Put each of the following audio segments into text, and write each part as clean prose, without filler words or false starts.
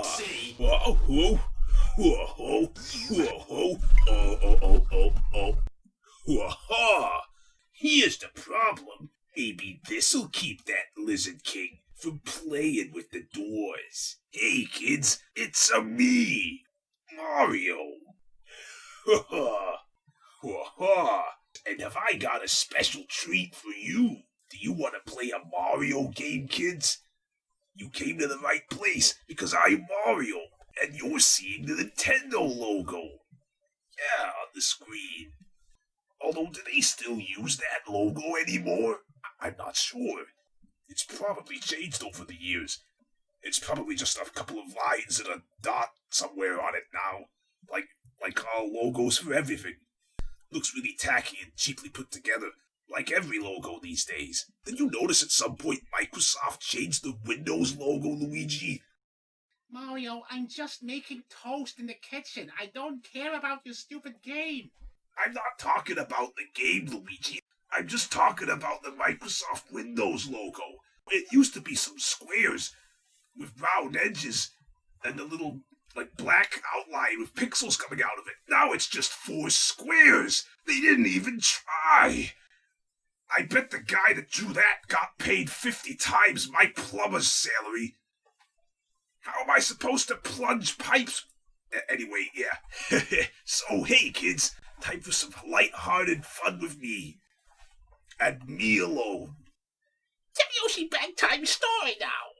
See? Here's the problem. Maybe this'll keep that Lizard King from playing with the doors. Hey kids, it's me, Mario. And have I got a special treat for you? Do you want to play a Mario game, kids? You came to the right place because I'm Mario, and you're seeing the Nintendo logo. Yeah, on the screen. Although, do they still use that logo anymore? I'm not sure. It's probably changed over the years. It's probably just a couple of lines and a dot somewhere on it now. Like all logos for everything. Looks really tacky and cheaply put together, like every logo these days. Did you notice at some point Microsoft changed the Windows logo, Luigi? Mario, I'm just making toast in the kitchen. I don't care about your stupid game. I'm not talking about the game, Luigi. I'm just talking about the Microsoft Windows logo. It used to be some squares with round edges and a little, black outline with pixels coming out of it. Now it's just 4 squares. They didn't even try. I bet the guy that drew that got paid 50 times my plumber's salary. How am I supposed to plunge pipes? Anyway, yeah. So, hey kids, time for some light-hearted fun with me. And me alone. Tell Yoshi bedtime story now.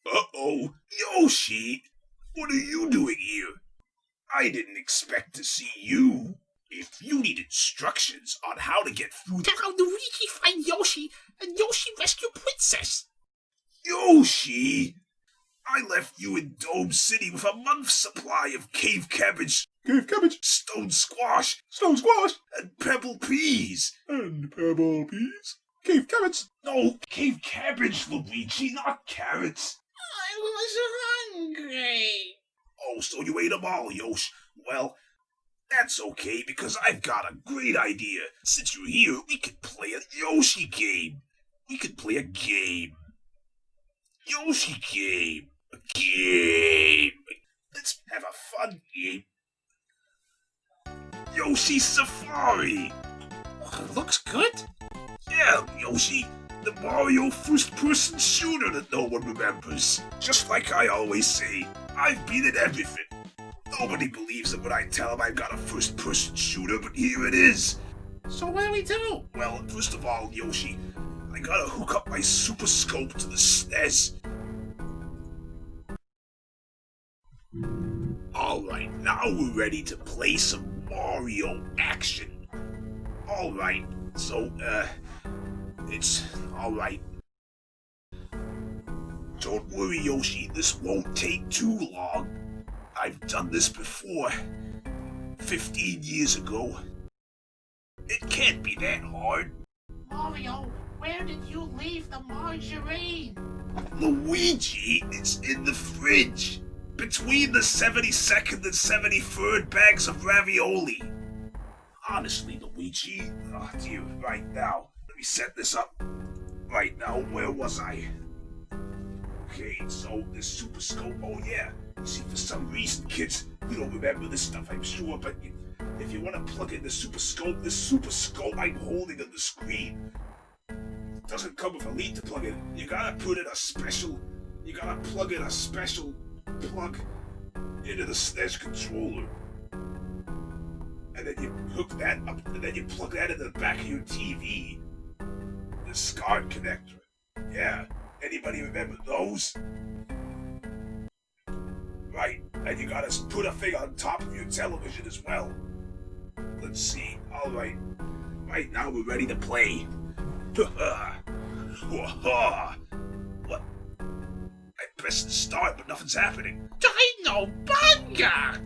Uh-oh, Yoshi, what are you doing here? I didn't expect to see you. If you need instructions on how to get through... Tell how Luigi find Yoshi and Yoshi rescue Princess. Yoshi? I left you in Dome City with a month's supply of cave cabbage, stone squash, and pebble peas. Cave carrots. No, cave cabbage, Luigi, not carrots. I was hungry. Oh, so you ate them all, Yosh. Well, that's okay, because I've got a great idea. Since you're here, we could play a Yoshi game. We could play a game. Yoshi game. A game. Let's have a fun game. Yoshi Safari. Looks good. Yeah, Yoshi. The Mario first-person shooter that no one remembers. Just like I always say, I've been at everything. Nobody believes it when I tell them I've got a first-person shooter, but here it is. So what do we do? Well, first of all, Yoshi, I gotta hook up my Super Scope to the SNES. Alright, now we're ready to play some Mario action. Alright, so, it's alright. Don't worry, Yoshi, this won't take too long. I've done this before. 15 years ago. It can't be that hard. Mario, where did you leave the margarine? Luigi, it's in the fridge. Between the 72nd and 73rd bags of ravioli. Honestly, Luigi, oh dear, right now. Let me set this up. Right now, where was I? Okay, so this Super Scope, oh yeah. See, for some reason, kids, you don't remember this stuff, I'm sure, but if you want to plug in the Super Scope I'm holding on the screen doesn't come with a lead to plug in. You gotta plug in a special plug into the SNES controller. And then you hook that up, and then you plug that into the back of your TV. The SCART connector. Yeah, anybody remember those? Right, and you gotta put a thing on top of your television as well. Let's see, alright. Right now we're ready to play. What? I pressed start, but nothing's happening. Dino Bunga!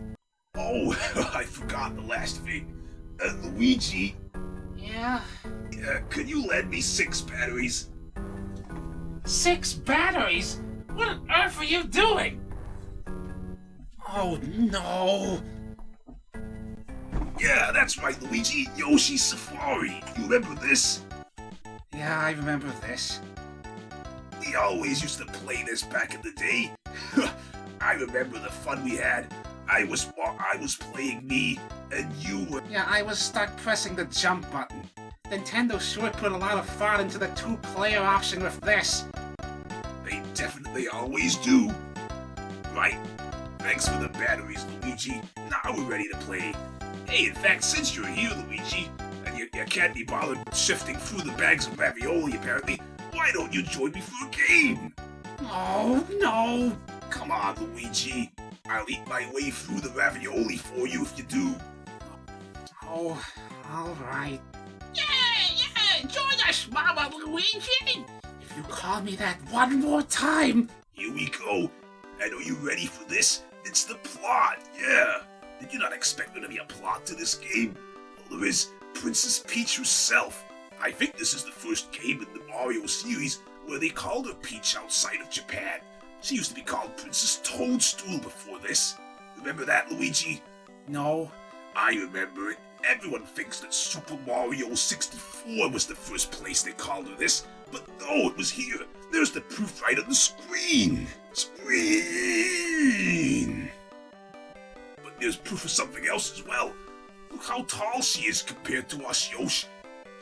Oh, I forgot the last thing. Luigi, Yeah? could you lend me 6 batteries? 6 batteries? What on earth are you doing? Oh no! Yeah, that's right, Luigi. Yoshi Safari. You remember this? Yeah, I remember this. We always used to play this back in the day. remember the fun we had. I was playing me, and you were... Yeah, I was stuck pressing the jump button. Nintendo sure put a lot of thought into the 2-player option with this. They definitely always do. Right. Thanks for the batteries, Luigi. Now we're ready to play. Hey, in fact, since you're here, Luigi, and you can't be bothered sifting through the bags of ravioli, apparently, why don't you join me for a game? Oh, no. Come on, Luigi. I'll eat my way through the ravioli for you if you do. Oh, all right. Yeah, join us, Mama Luigi! If you call me that one more time... Here we go. And are you ready for this? It's the plot, yeah. Did you not expect there to be a plot to this game? Well, there is Princess Peach herself. I think this is the first game in the Mario series where they called her Peach outside of Japan. She used to be called Princess Toadstool before this. Remember that, Luigi? No. I remember it. Everyone thinks that Super Mario 64 was the first place they called her this, but no, it was here. There's the proof right on the screen. But there's proof of something else as well. Look how tall she is compared to us, Yoshi.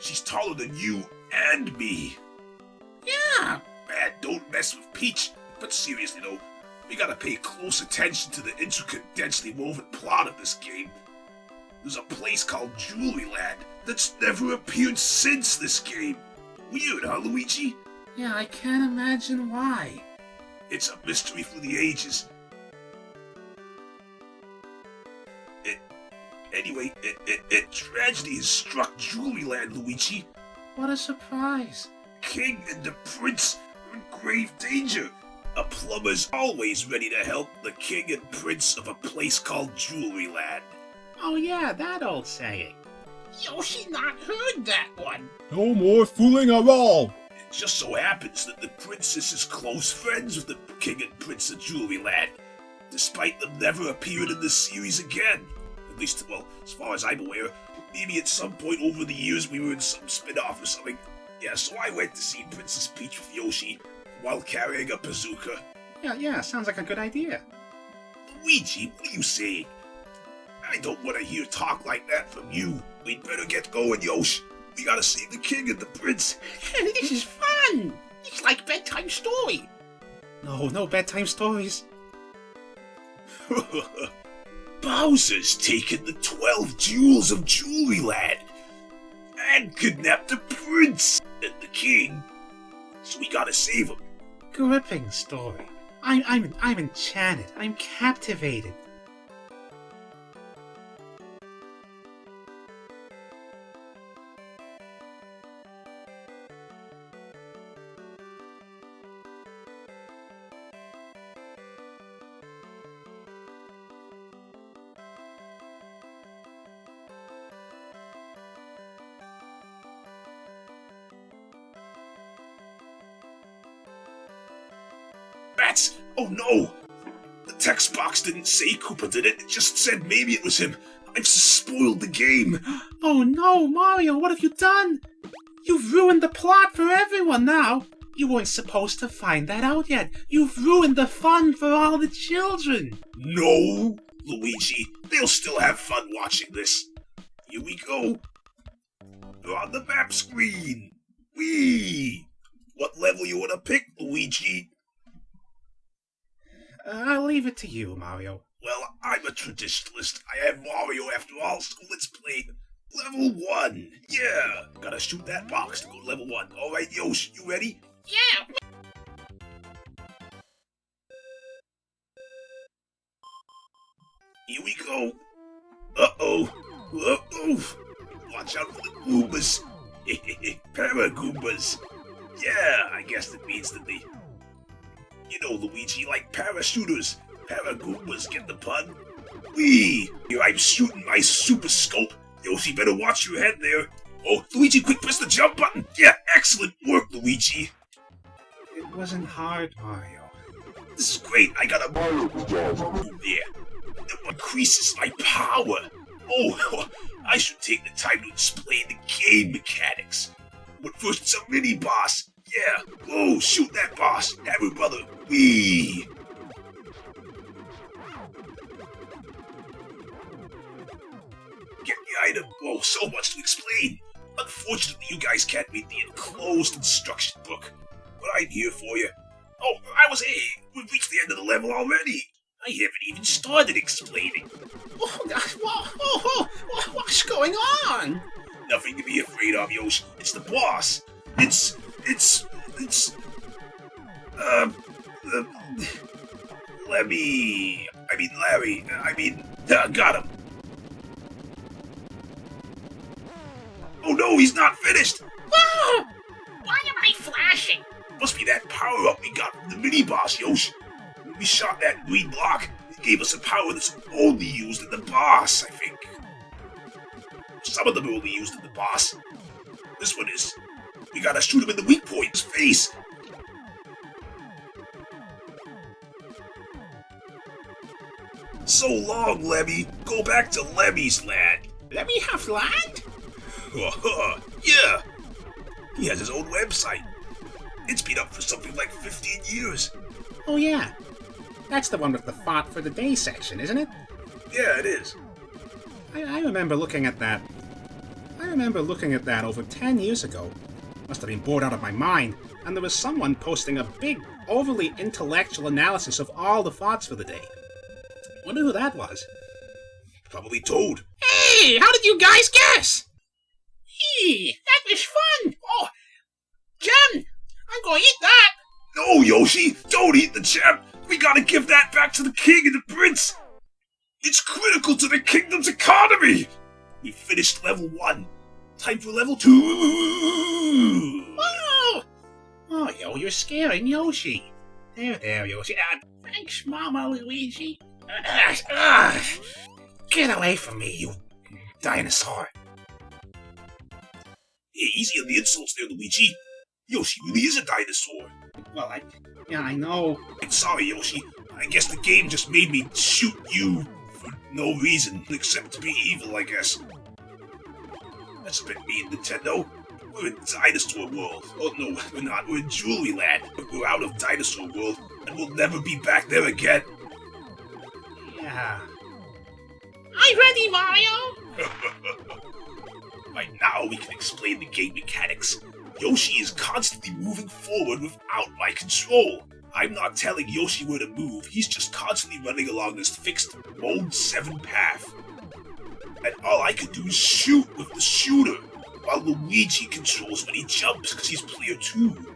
She's taller than you and me. Yeah. Man, don't mess with Peach. But seriously though, we gotta pay close attention to the intricate, densely woven plot of this game. There's a place called Jewelry Land that's never appeared since this game. Weird, huh, Luigi? Yeah, I can't imagine why. It's a mystery for the ages. Anyway, tragedy has struck Jewelry Land, Luigi. What a surprise. King and the prince are in grave danger. A plumber's always ready to help the king and prince of a place called Jewelry Land. Oh yeah, that old saying. Yoshi not heard that one. No more fooling around. It just so happens that the princess is close friends with the king and prince of Jewelry Land, despite them never appearing in the series again. At least, well, as far as I'm aware, maybe at some point over the years we were in some spin-off or something. Yeah, so I went to see Princess Peach with Yoshi while carrying a bazooka. Yeah, sounds like a good idea. Luigi, what are you saying? I don't want to hear talk like that from you. We'd better get going, Yoshi. We gotta save the king and the prince. This is fun. It's like bedtime story. No bedtime stories. Bowser's taken the 12 jewels of Jewelry Land and kidnapped the prince and the king. So we gotta save him. Gripping story. I'm enchanted. I'm captivated. Bats! Oh no! The text box didn't say Koopa did it, it just said maybe it was him. I've spoiled the game. Oh no, Mario, what have you done? You've ruined the plot for everyone now. You weren't supposed to find that out yet. You've ruined the fun for all the children. No, Luigi. They'll still have fun watching this. Here we go. We're on the map screen. Whee! What level you want to pick, Luigi? I'll leave it to you, Mario. Well, I'm a traditionalist. I am Mario after all, so let's play level 1. Yeah, gotta shoot that box to go to level 1. Alright, Yoshi, you ready? Yeah. Here we go. Uh-oh. Watch out for the Goombas. Para-Goombas. Yeah, I guess that means that they... You know, Luigi, like parachuters. Para-Goombas, get the pun? Whee! Here I'm shooting my super scope. Yoshi, better watch your head there. Oh, Luigi, quick, press the jump button. Yeah, excellent work, Luigi. It wasn't hard, Mario. This is great. I got a Mario there. That increases my power. Oh, I should take the time to explain the game mechanics. But first, it's a mini boss. Yeah. Whoa, shoot that boss. Hammer brother. Whee! Get the item. Oh, so much to explain. Unfortunately, you guys can't read the enclosed instruction book, but I'm here for you. Oh, we've reached the end of the level already. I haven't even started explaining. What's going on? Nothing to be afraid of, Yoshi. It's the boss. Larry. Got him. Oh no, he's not finished. Ah! Why am I flashing? Must be that power-up we got from the mini-boss, Yoshi. When we shot that green block, it gave us a power that's only used in the boss, I think. Some of them are only used in the boss. This one is. We gotta shoot him in the weak point, his face. So long, Lemmy. Go back to Lemmy's land. Let me have land? Yeah. He has his own website. It's been up for something like 15 years. Oh yeah, that's the one with the font for the day section, isn't it? Yeah, it is. I remember looking at that. Over 10 years ago. Must have been bored out of my mind, and there was someone posting a big, overly intellectual analysis of all the fonts for the day. Wonder who that was. Probably Toad. Hey, how did you guys guess? Hey, that was fun. Oh, Jen, I'm going to eat that. No, Yoshi, don't eat the gem. We gotta give that back to the king and the prince. It's critical to the kingdom's economy. We finished level 1. Time for level 2. Oh, Oh, you're scaring Yoshi. There, Yoshi. thanks, Mama Luigi. Get away from me, you dinosaur. Hey, easy on the insults there, Luigi. Yoshi really is a dinosaur. Well, I know. I'm sorry, Yoshi. I guess the game just made me shoot you for no reason, except to be evil, I guess. That's a bit mean, Nintendo. We're in Dinosaur World. Oh no, we're not. We're in Jewelry Land. We're out of Dinosaur World, and we'll never be back there again. Yeah. I'm ready, Mario. Right now, we can explain the game mechanics. Yoshi is constantly moving forward without my control. I'm not telling Yoshi where to move, he's just constantly running along this fixed Mode 7 path. And all I can do is shoot with the shooter, while Luigi controls when he jumps because he's player 2.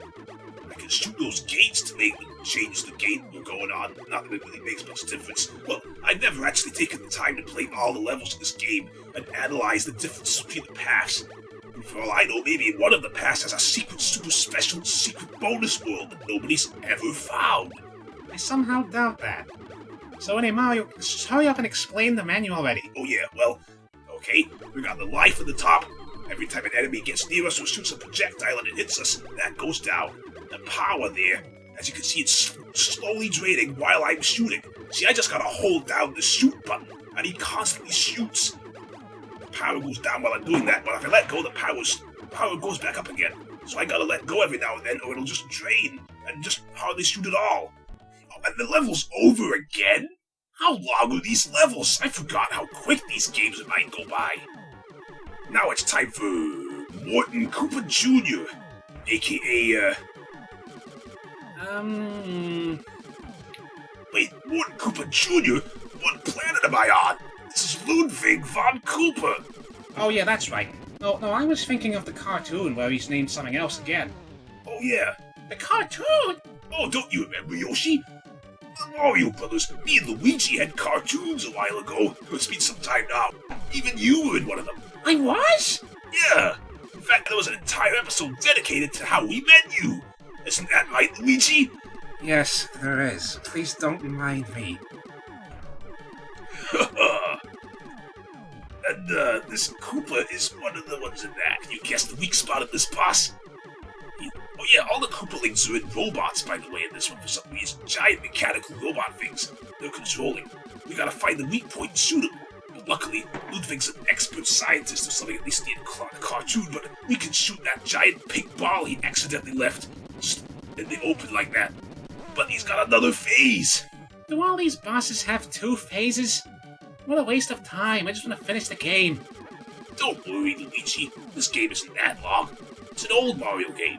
I can shoot those gates to make them change the gate we're going on, not that it really makes much difference. Well, I've never actually taken the time to play all the levels of this game and analyze the difference between the paths. And for all I know, maybe one of the paths has a secret, super special, secret bonus world that nobody's ever found. I somehow doubt that. So anyway, Mario, just hurry up and explain the menu already. Oh yeah, well, okay, we got the life at the top. Every time an enemy gets near us or shoots a projectile and it hits us, that goes down. The power there, as you can see, it's slowly draining while I'm shooting. See, I just gotta hold down the shoot button, and he constantly shoots. The power goes down while I'm doing that, but if I let go, the power goes back up again. So I gotta let go every now and then, or it'll just drain, and just hardly shoot at all. Oh, and the level's over again? How long are these levels? I forgot how quick these games might go by. Now it's time for Morton Koopa Jr., aka, Wait, Morton Koopa Jr.? What planet am I on? This is Ludwig von Koopa. Oh yeah, that's right. No, I was thinking of the cartoon where he's named something else again. Oh yeah. The cartoon? Oh, don't you remember, Yoshi? The Mario Brothers, me and Luigi had cartoons a while ago. It's been some time now. Even you were in one of them. I was? Yeah. In fact, there was an entire episode dedicated to how we met you. Isn't that right, Luigi? Yes, there is. Please don't mind me. And, this Koopa is one of the ones in that. You guessed the weak spot of this boss? Oh yeah, all the Koopalings are in robots, by the way, in this one for some reason. Giant mechanical robot things. They're controlling. We gotta find the weak point and shoot them. But luckily, Ludwig's an expert scientist or something, at least in the cartoon, but we can shoot that giant pink ball he accidentally left just in the open like that. But he's got another phase. Do all these bosses have 2 phases? What a waste of time. I just want to finish the game. Don't worry, Luigi. This game isn't that long. It's an old Mario game.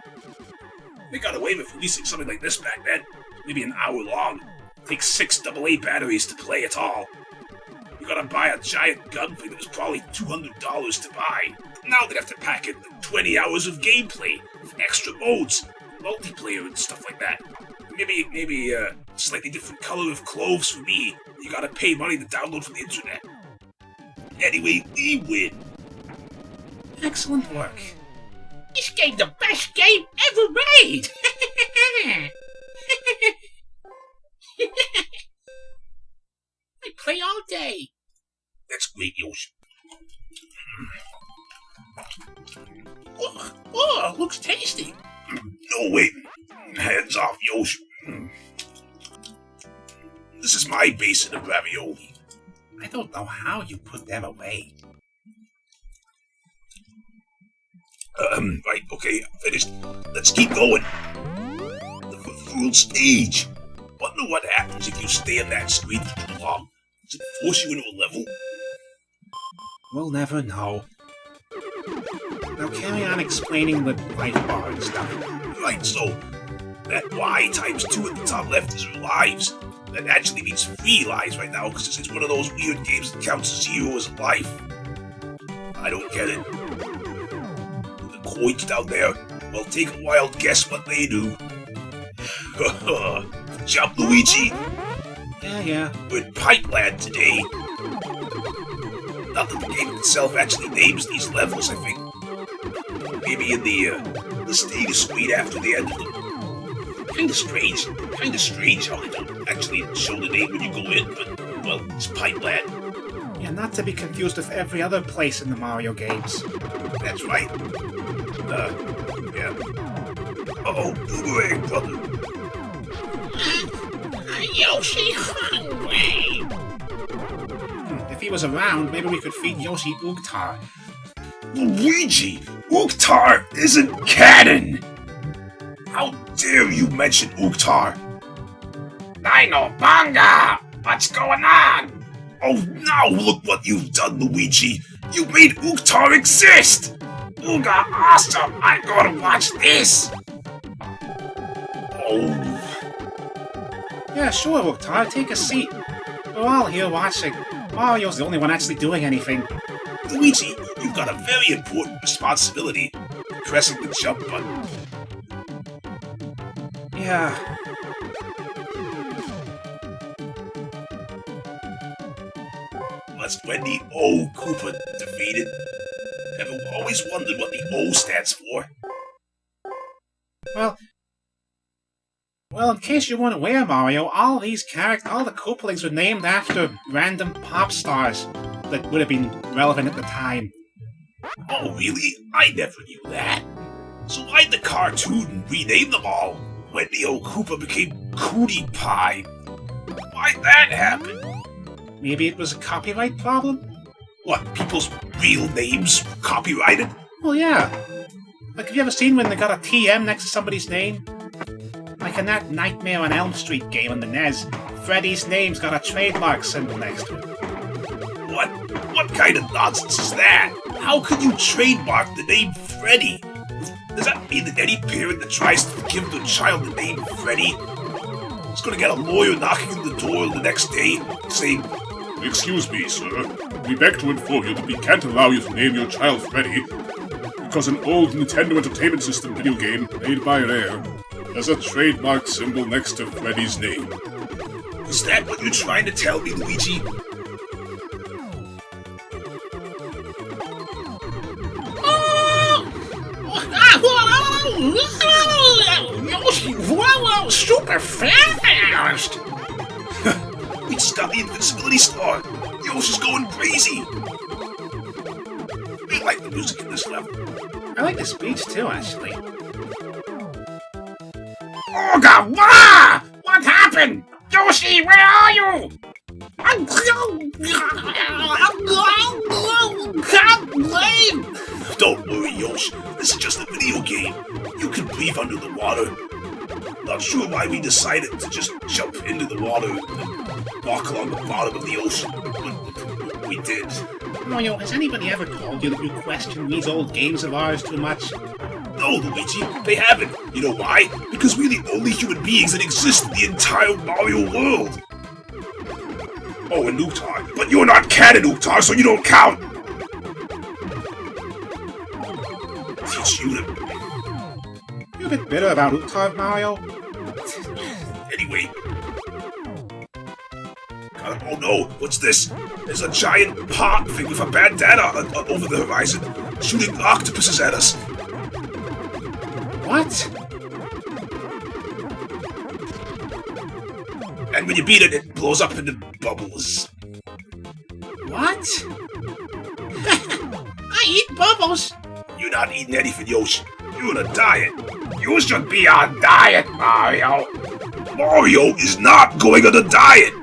They got away with releasing something like this back then. Maybe an hour long. It takes 6 AA batteries to play it all. You gotta buy a giant gun thing that was probably $200 to buy. Now they have to pack in 20 hours of gameplay with extra modes, multiplayer and stuff like that. Maybe a slightly different color of clothes for me. You gotta pay money to download from the internet. Anyway, we win. Excellent work. This game's the best game ever made! I play all day. That's great, Yoshi. Oh, looks tasty. No, wait. Hands off, Yoshi. This is my basin of ravioli. I don't know how you put them away. Right, okay, finished. Let's keep going. The full stage. Wonder what happens if you stay on that screen for too long. Does it force you into a level? We'll never know. Now carry on explaining the life bar and stuff. Right, so that Y times 2 at the top left is lives. That actually means 3 lives right now, because it's one of those weird games that counts 0 as a life. I don't get it. The coins down there, well, take a wild guess what they do. Good job, Luigi. Yeah. We're in Pipeland today. Not that the game itself actually names these levels, I think. Maybe in the status screen after the end of them. Kinda strange how they don't actually show the name when you go in, but, well, it's Pipeland. Yeah, not to be confused with every other place in the Mario games. That's right. Yeah. Uh-oh, boomerang, brother. Yoshi hungry. If he was around, maybe we could feed Yoshi Oogtar. Luigi, Oogtar isn't canon! How dare you mention Oogtar? Dino Bonga! What's going on? Oh, now look what you've done, Luigi! You made Oogtar exist! Ooga awesome! I'm gonna watch this! Oh, Yeah, sure, Oogtar, take a seat. We're all here watching. Mario's the only one actually doing anything. Luigi, you've got a very important responsibility. Pressing the jump button. Yeah. Was Wendy O. Koopa defeated? I've always wondered what the O stands for. Well, in case you weren't aware, Mario, all the Koopalings were named after random pop stars that would have been relevant at the time. Oh, really? I never knew that. So why'd the cartoon rename them all? Wendy O. Koopa became Cootie Pie. Why'd that happen? Maybe it was a copyright problem? What, people's real names were copyrighted? Well, yeah. Like, have you ever seen when they got a TM next to somebody's name? Like in that Nightmare on Elm Street game on the NES, Freddy's name's got a trademark symbol next to it. What kind of nonsense is that? How can you trademark the name Freddy? Does that mean that any parent that tries to give their child the name Freddy is going to get a lawyer knocking on the door the next day saying, Excuse me, sir. We beg to inform you that we can't allow you to name your child Freddy because an old Nintendo Entertainment System video game made by Rare has a trademark symbol next to Freddy's name. is that what you're trying to tell me, Luigi? Yoshi, wow, super fast! We just got the invincibility star! Yoshi's going crazy! I like the music in this level. I like the speech too, actually. Ooga, wah! What happened? Yoshi, where are you? Don't worry, Yoshi. This is just a video game. You can breathe under the water. Not sure why we decided to just jump into the water and walk along the bottom of the ocean, but we did. Mario, has anybody ever told you that you question these old games of ours too much? No, Luigi, they haven't. You know why? Because we're the only human beings that exist in the entire Mario world. Oh, and Uktar. But you're not canon, Uktar, so you don't count. Teach you to... You're a bit bitter about Uktar, Mario. Anyway. Oh no, what's this? There's a giant pot thing with a bandana over the horizon, shooting octopuses at us. What? And when you beat it, it blows up into bubbles. What? I eat bubbles. You're not eating anything, Yoshi. You're on a diet. You should be on diet, Mario. Mario is not going on a diet.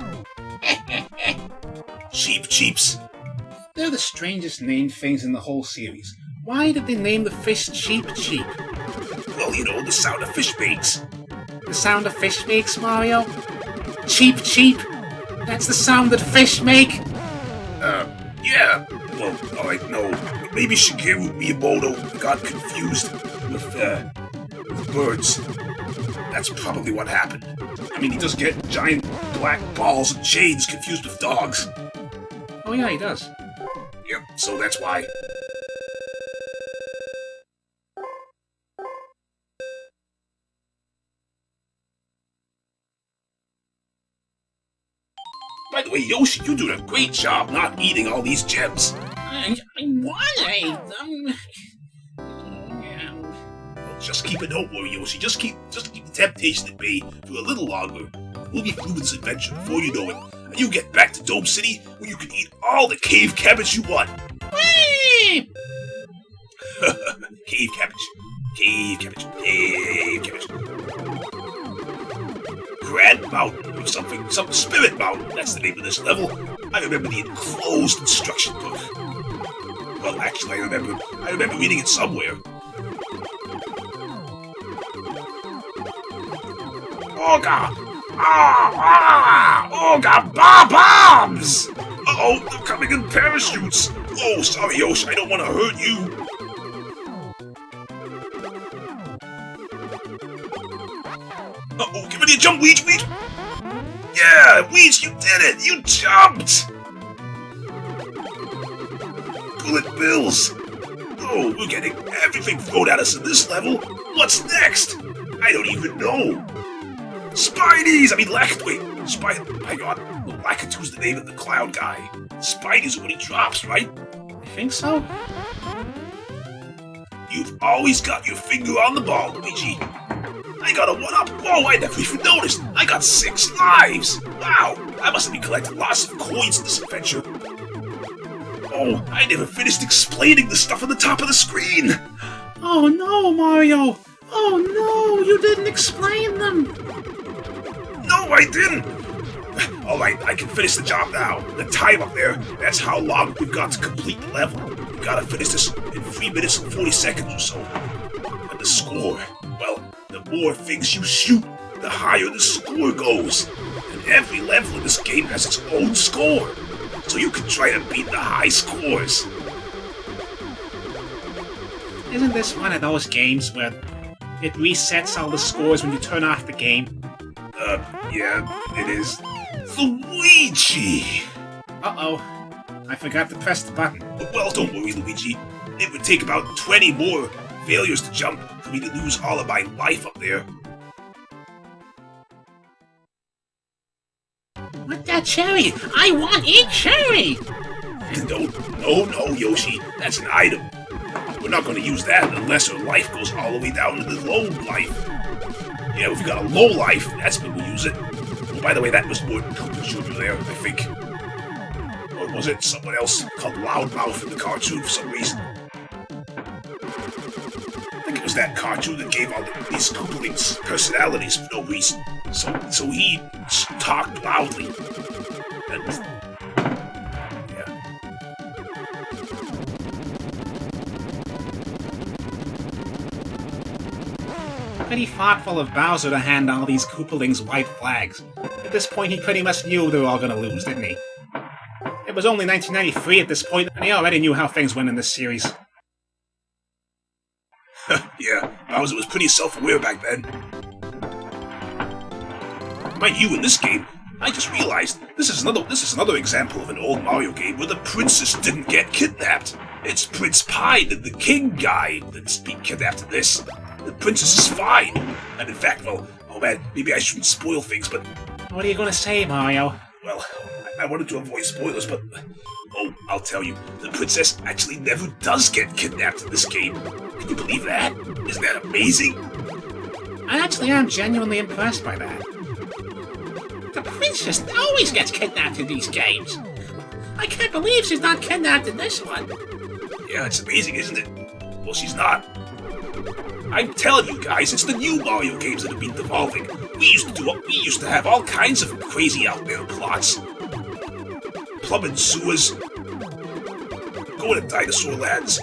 Cheeps. They're the strangest named things in the whole series. Why did they name the fish Cheep? Well, you know, the sound a fish makes. The sound a fish makes, Mario? Cheep. That's the sound that fish make? Yeah. Well, alright, no. Maybe Shigeru Miyamoto got confused with birds. That's probably what happened. I mean, he does get giant black balls and chains confused with dogs. Oh yeah, he does. Yep, so that's why. By the way, Yoshi, you're doing a great job not eating all these gems. I want to. Well, just keep it, don't worry, Yoshi. Just keep the temptation at bay for a little longer. We'll be through this adventure before you know it, and you'll get back to Dome City where you can eat all the cave cabbage you want. Whee! Cave cabbage. Grand Mountain or something Spirit Mountain, that's the name of this level. I remember the enclosed instruction book. Well, actually, I remember reading it somewhere. Ooga! Ooga bombs! Uh-oh, they're coming in parachutes! Oh, sorry, Yoshi, I don't want to hurt you. Uh-oh, give me a jump, Weech! Yeah, Weech, you did it! You jumped! Bullet bills! Oh, we're getting everything thrown at us in this level! What's next? I don't even know! Spideys! I mean, my god, well, Lakitu's the name of the cloud guy. Spidey's when he drops, right? I think so. You've always got your finger on the ball, Luigi. I got a one-up. Whoa, I never even noticed. I got 6 lives. Wow, I must have been collecting lots of coins in this adventure. Oh, I never finished explaining the stuff on the top of the screen. Oh no, Mario. Oh no, you didn't explain them. No, I didn't. Alright, I can finish the job now. The time up there, that's how long we've got to complete the level. We gotta finish this in 3 minutes and 40 seconds or so. And the score, well, the more things you shoot, the higher the score goes. And every level in this game has its own score. So you can try to beat the high scores. Isn't this one of those games where it resets all the scores when you turn off the game? Yeah, it is. Luigi! Uh-oh. I forgot to press the button. Well, don't worry, Luigi. It would take about 20 more failures to jump for me to lose all of my life up there. What that cherry? I want a cherry! No, Yoshi. That's an item. We're not going to use that unless our life goes all the way down to the low life. Yeah, if we got a low life, that's when we use it. Oh, by the way, that was more than Koopa Jr. there, I think. Or was it someone else called Loudmouth in the cartoon for some reason? I think it was that cartoon that gave all these Koopalings personalities for no reason. So he talked loudly. And, yeah. pretty thoughtful of Bowser to hand all these Koopalings white flags. At this point, he pretty much knew they were all gonna lose, didn't he? It was only 1993 at this point, and he already knew how things went in this series. Yeah, Bowser was pretty self-aware back then. Mind you, in this game, I just realized this is another example of an old Mario game where the princess didn't get kidnapped. It's Prince Pine, the king guy, that's being kidnapped in this. The princess is fine. And in fact, well, oh man, maybe I shouldn't spoil things, but... What are you gonna say, Mario? Well, I wanted to avoid spoilers, but... Oh, I'll tell you, the princess actually never does get kidnapped in this game. Can you believe that? Isn't that amazing? I actually am genuinely impressed by that. The princess always gets kidnapped in these games. I can't believe she's not kidnapped in this one. Yeah, it's amazing, isn't it? Well, she's not. I'm telling you guys, it's the new Mario games that have been devolving. We used to have all kinds of crazy out there plots. Plumbing sewers, going to dinosaur lands,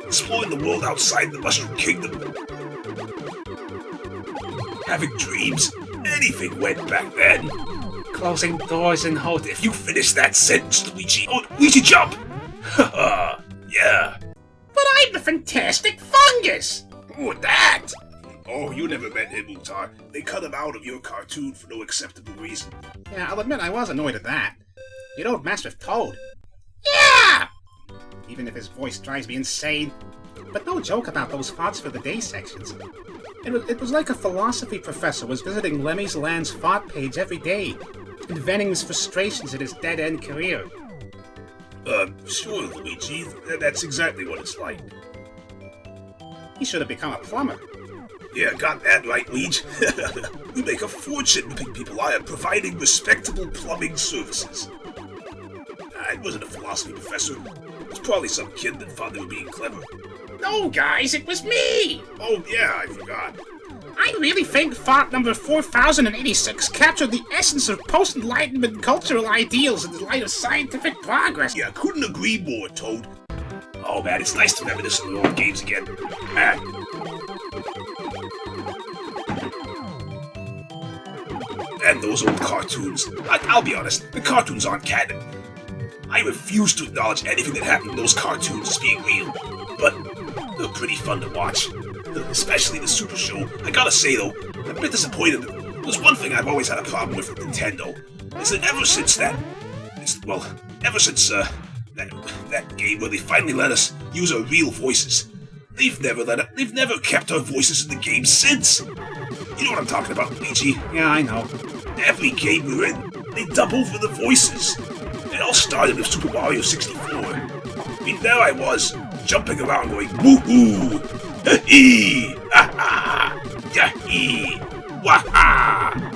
exploring the world outside the Mushroom Kingdom, having dreams. Anything went back then. Closing doors and holding. If you finish that sentence, Luigi, Luigi, jump! Haha, yeah. But I'm the fantastic fungus! Oh, that! Oh, you never met him, Mutar. They cut him out of your cartoon for no acceptable reason. Yeah, I'll admit I was annoyed at that. You don't mess with Toad. Yeah! Even if his voice drives me insane. But no joke about those thoughts for the day sections. It was like a philosophy professor was visiting Lemmy's Land's thought page every day, and venting his frustrations at his dead-end career. Sure, Luigi. That's exactly what it's like. He should have become a plumber. Yeah, got that right, Liege. We make a fortune whipping people out and providing respectable plumbing services. I wasn't a philosophy professor. It was probably some kid that thought they were being clever. No, guys, it was me! Oh, yeah, I forgot. I really think thought number 4086 captured the essence of post-Enlightenment cultural ideals in the light of scientific progress. Yeah, couldn't agree more, Toad. Oh, man, it's nice to reminisce on the old games again. Man. And those old cartoons. I'll be honest, the cartoons aren't canon. I refuse to acknowledge anything that happened in those cartoons as being real. But they're pretty fun to watch. Especially the Super Show. I gotta say though, I'm a bit disappointed. There's one thing I've always had a problem with Nintendo. Is that ever since that game where they finally let us use our real voices, they've never kept our voices in the game since. You know what I'm talking about, Luigi? Yeah, I know. Every game we're in, they dub over the voices. It all started with Super Mario 64. I mean, there I was, jumping around going, woohoo! Ha-hee! Ha-ha! Yah-hee! Wah-ha!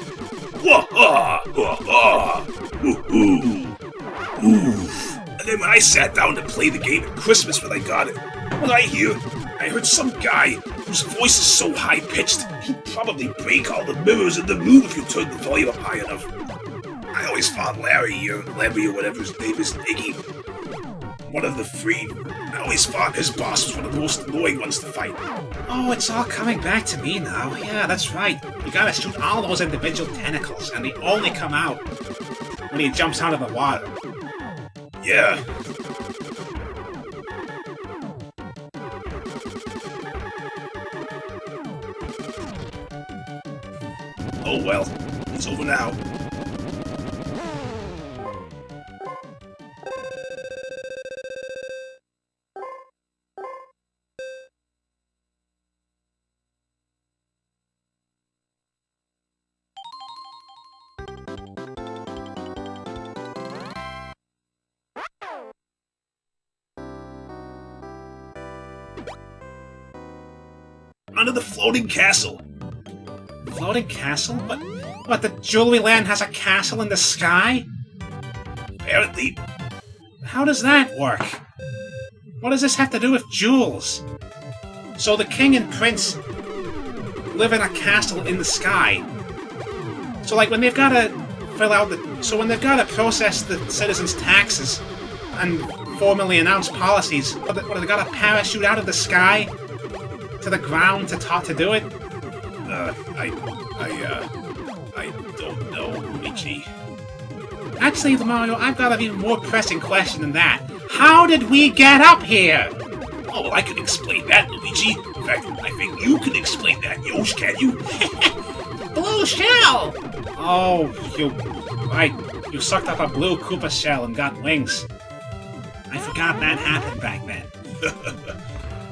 Wah-ha! Wah-ha! Woohoo! Oof! And then when I sat down to play the game at Christmas when I got it, what I heard some guy whose voice is so high-pitched, he'd probably break all the mirrors in the room if you turned the volume up high enough. I always thought Larry or whatever his name is, Iggy, one of the three, I always thought his boss was one of the most annoying ones to fight. Oh, it's all coming back to me now. Yeah, that's right. You gotta shoot all those individual tentacles, and they only come out when he jumps out of the water. Yeah. Oh well, it's over now. Under the floating castle. Floating castle? What, the Jewelry Land has a castle in the sky? Apparently. How does that work? What does this have to do with jewels? So the king and prince live in a castle in the sky. So like when they've gotta when they've gotta process the citizens' taxes and formally announce policies, what, they gotta parachute out of the sky to the ground to do it? I don't know, Luigi. Actually, Mario, I've got an even more pressing question than that. How did we get up here? Oh, well, I can explain that, Luigi. In fact, I think you can explain that, Yosh, can you? Blue shell! Oh, right. You sucked up a blue Koopa shell and got wings. I forgot that happened back then.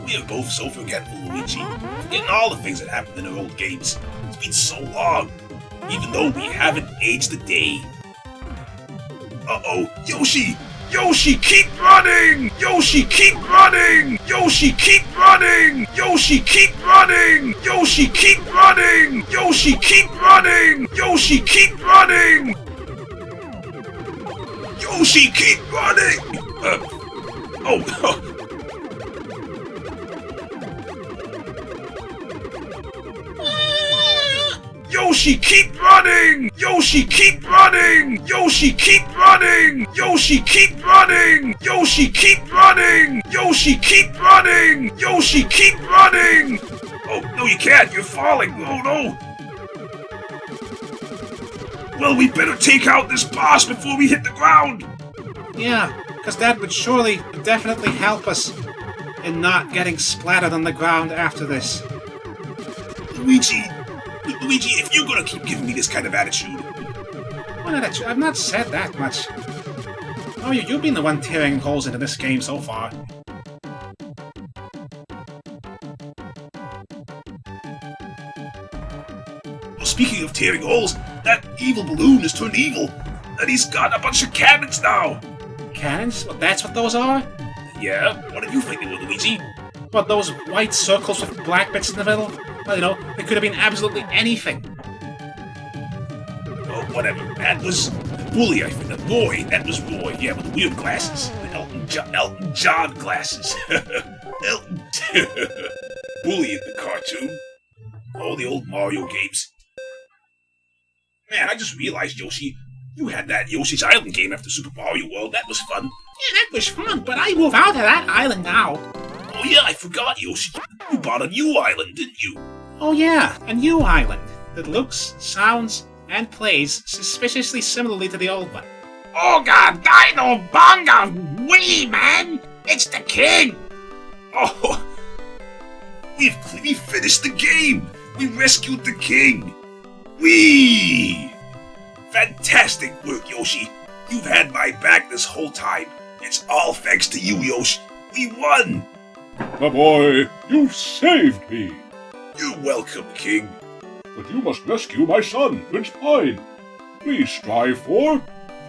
We are both so forgetful, Luigi. Forgetting all the things that happened in our old games. It's been so long, even though we haven't aged a day. Uh-oh, Yoshi! Yoshi, keep running! Yoshi, keep running! Yoshi, keep running! Yoshi, keep running! Yoshi, keep running! Yoshi, keep running! Yoshi, keep running! Yoshi, keep running! Oh, Yoshi, keep running! Yoshi, keep running! Yoshi, keep running! Yoshi, keep running! Yoshi, keep running! Yoshi, keep running! Yoshi, keep running! Oh, no, you can't! You're falling! Oh, no! Well, we better take out this boss before we hit the ground! Yeah, because that would definitely help us in not getting splattered on the ground after this. Luigi, if you're gonna keep giving me this kind of attitude... What attitude? I've not said that much. Oh, you've been the one tearing holes into this game so far. Well, speaking of tearing holes, that evil balloon has turned evil, and he's got a bunch of cannons now! Cannons? Well, that's what those are? Yeah? What did you think they were, Luigi? What, those white circles with black bits in the middle? Well, you know, it could have been absolutely anything. Oh, whatever. That was Bully, I think. Roy. That was Roy. Yeah, with the weird glasses. The Elton John glasses. Elton... Bully in the cartoon. Oh, the old Mario games. Man, I just realized, Yoshi, you had that Yoshi's Island game after Super Mario World. That was fun. Yeah, that was fun, but I move out of that island now. Oh yeah, I forgot, Yoshi. You bought a new island, didn't you? Oh yeah, a new island that looks, sounds, and plays suspiciously similarly to the old one. Ooga Dino Bonga Wee, man! It's the king! Oh, we finished the game! We rescued the king! Whee! Fantastic work, Yoshi! You've had my back this whole time. It's all thanks to you, Yoshi. We won! My boy, you saved me! You're welcome, King. But you must rescue my son, Prince Pine. Please strive for...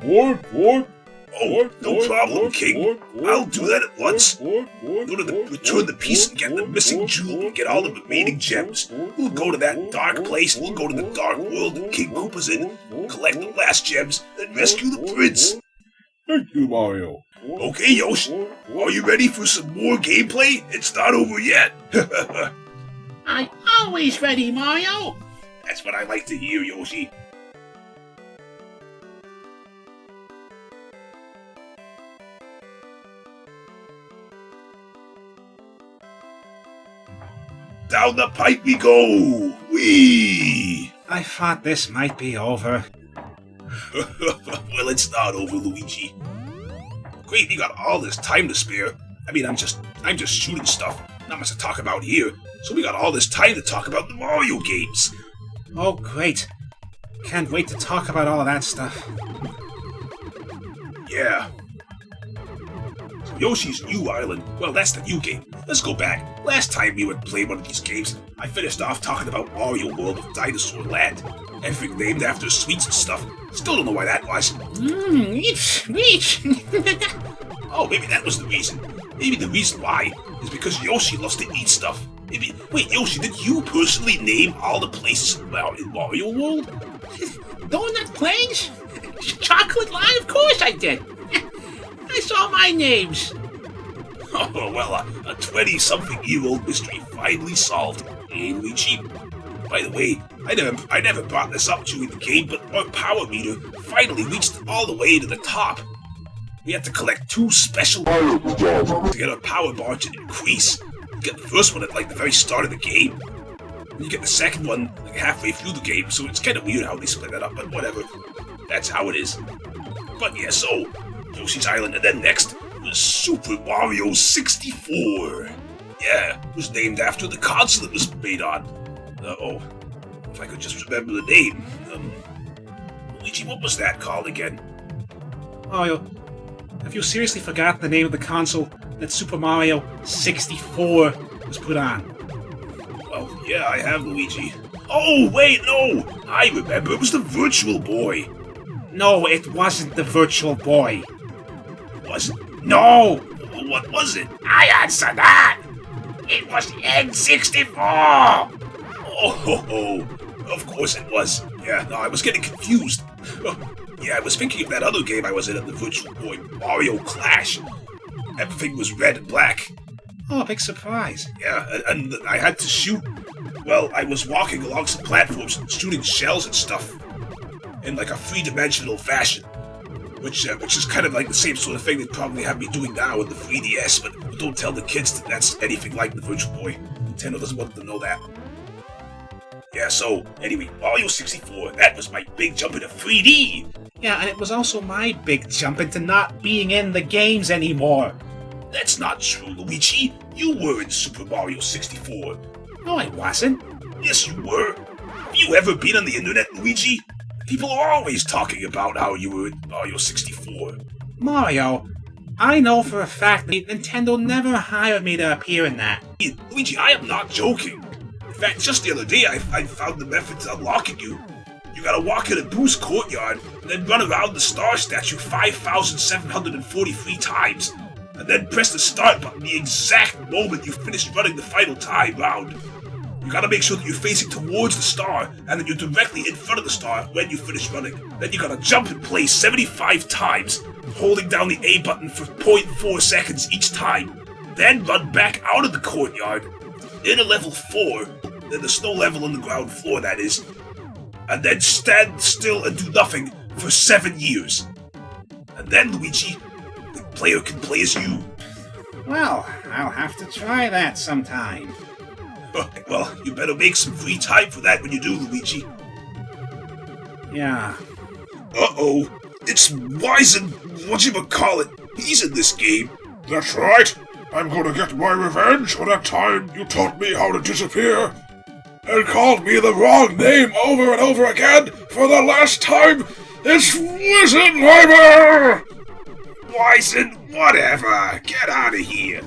Oh, no problem, King. I'll do that at once. Go to return the piece and get the missing jewel and get all the remaining gems. We'll go to that dark place, we'll go to the dark world that King Koopa's in, collect the last gems, then rescue the prince. Thank you, Mario. Okay, Yoshi. Are you ready for some more gameplay? It's not over yet. I'm always ready, Mario. That's what I like to hear, Yoshi. Down the pipe we go! Whee! I thought this might be over. Well, it's not over, Luigi. Great, we got all this time to spare. I mean, I'm just shooting stuff. Not much to talk about here. So we got all this time to talk about the Mario games. Oh, great. Can't wait to talk about all of that stuff. Yeah. So Yoshi's New Island, well, that's the new game. Let's go back. Last time we would play one of these games, I finished off talking about Mario World with Dinosaur Land. Everything named after sweets and stuff. Still don't know why that was. Reach. Oh, maybe that was the reason. Maybe the reason why is because Yoshi loves to eat stuff. Maybe, wait, Yoshi, did you personally name all the places in Mario World? Donut Plains? Chocolate Line? Of course I did. I saw my names. Oh, well, a 20-something-year-old mystery finally solved. Hey, Luigi. By the way, I never brought this up during the game, but our power meter finally reached all the way to the top. We had to collect 2 special to get our power bar to increase. get the first one at like the very start of the game. And you get the second one like halfway through the game, so it's kind of weird how they split that up, but whatever. That's how it is. But yeah, so Yoshi's Island, and then next was Super Mario 64. Yeah, it was named after the console it was made on. If I could just remember the name. Luigi, what was that called again? Mario, have you seriously forgotten the name of the console that Super Mario 64 was put on? Well, yeah, I have, Luigi. Oh, wait, no! I remember, it was the Virtual Boy. No, it wasn't the Virtual Boy. Was it? No! What was it? I answer that! It was the N64! Oh, of course it was. Yeah, no, I was getting confused. Yeah, I was thinking of that other game I was in at the Virtual Boy, Mario Clash. Everything was red and black. Oh, big surprise. Yeah, and I had to shoot. Well, I was walking along some platforms and shooting shells and stuff in like a three-dimensional fashion, which is kind of like the same sort of thing they'd probably have me doing now in the 3DS, but don't tell the kids that that's anything like the Virtual Boy. Nintendo doesn't want them to know that. Yeah, so, anyway, Mario 64, that was my big jump into 3D! Yeah, and it was also my big jump into not being in the games anymore. That's not true, Luigi. You were in Super Mario 64. No, I wasn't. Yes, you were. Have you ever been on the internet, Luigi? People are always talking about how you were in Mario 64. Mario, I know for a fact that Nintendo never hired me to appear in that. Luigi, I am not joking. In fact, just the other day, I found the method to unlocking you. You gotta walk in a Boo's courtyard, and then run around the star statue 5,743 times, and then press the start button the exact moment you finish running the final time round. You gotta make sure that you're facing towards the star, and that you're directly in front of the star when you finish running. Then you gotta jump in place 75 times, holding down the A button for 0.4 seconds each time. Then run back out of the courtyard, into level 4, then the snow level on the ground floor, that is, and then stand still and do nothing for 7 years. And then, Luigi, the player can play as you. Well, I'll have to try that sometime. Well, you better make some free time for that when you do, Luigi. Yeah. Uh-oh, it's Wizen, whatchamacallit. He's in this game. That's right. I'm gonna get my revenge for that time you taught me how to disappear and called me the wrong name over and over again for the last time. It's Wizenheimer! Wizen, whatever. Get out of here.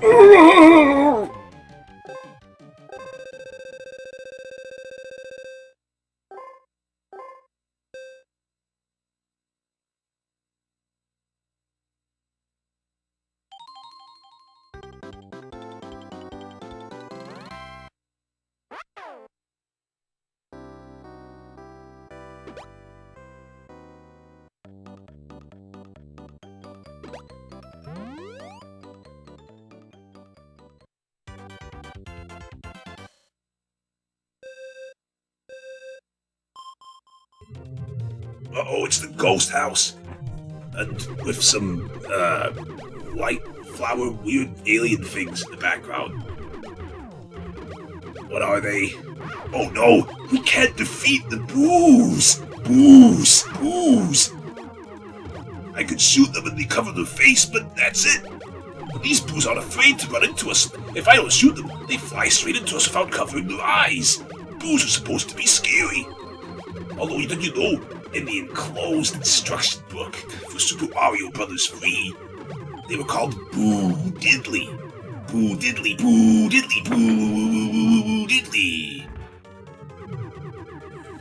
Uh-oh, it's the ghost house. And with some, light, flower, weird alien things in the background. What are they? Oh no, we can't defeat the Boos! Boos! I could shoot them and they cover their face, but that's it. But these Boos aren't afraid to run into us. If I don't shoot them, they fly straight into us without covering their eyes. Boos are supposed to be scary. Although, did you know, in the enclosed instruction book for Super Mario Bros. 3, they were called Boo Diddly. Boo Diddly, Boo Diddly, Boo Diddly.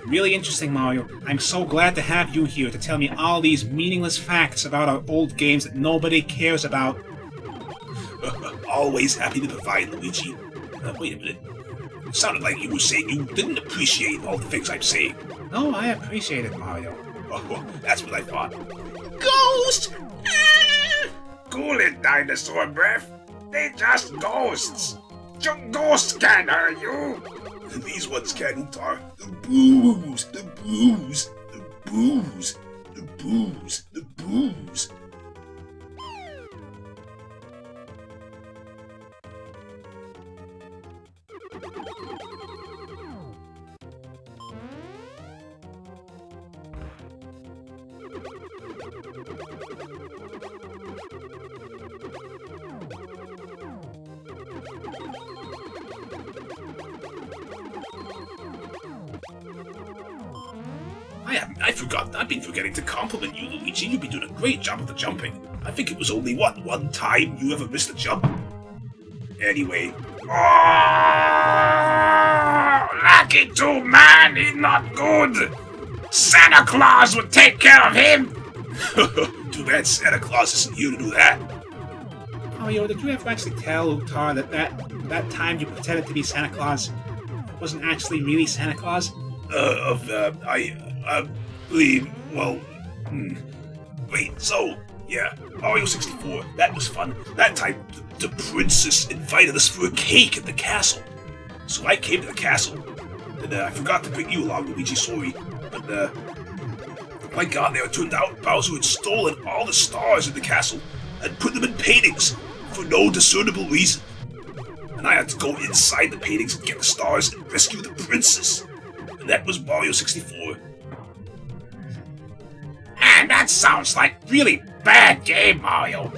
Really interesting, Mario. I'm so glad to have you here to tell me all these meaningless facts about our old games that nobody cares about. Always happy to provide, Luigi. Wait a minute. It sounded like you were saying you didn't appreciate all the things I'm saying. No, I appreciate it, Mario. Oh, that's what I thought. Ghost! Cool it, dinosaur breath. They're just ghosts. Your ghosts can't hurt you. These ones can't are the Boos, the Boos, the Boos, the Boos, the Boos. I forgot. I've been forgetting to compliment you, Luigi. You've been doing a great job of the jumping. I think it was only, one time you ever missed a jump? Anyway. Oh, lucky 2 man, he's not good. Santa Claus would take care of him. Too bad Santa Claus isn't here to do that. Mario, did you ever actually tell Utar that time you pretended to be Santa Claus wasn't actually really Santa Claus? I believe, well, wait, so, yeah, Mario 64, that was fun. That time, the princess invited us for a cake at the castle. So I came to the castle, and I forgot to bring you along, Luigi, sorry. But, when I got there, it turned out Bowser had stolen all the stars in the castle and put them in paintings for no discernible reason. And I had to go inside the paintings and get the stars and rescue the princess. And that was Mario 64. Man, that sounds like really bad game, Mario.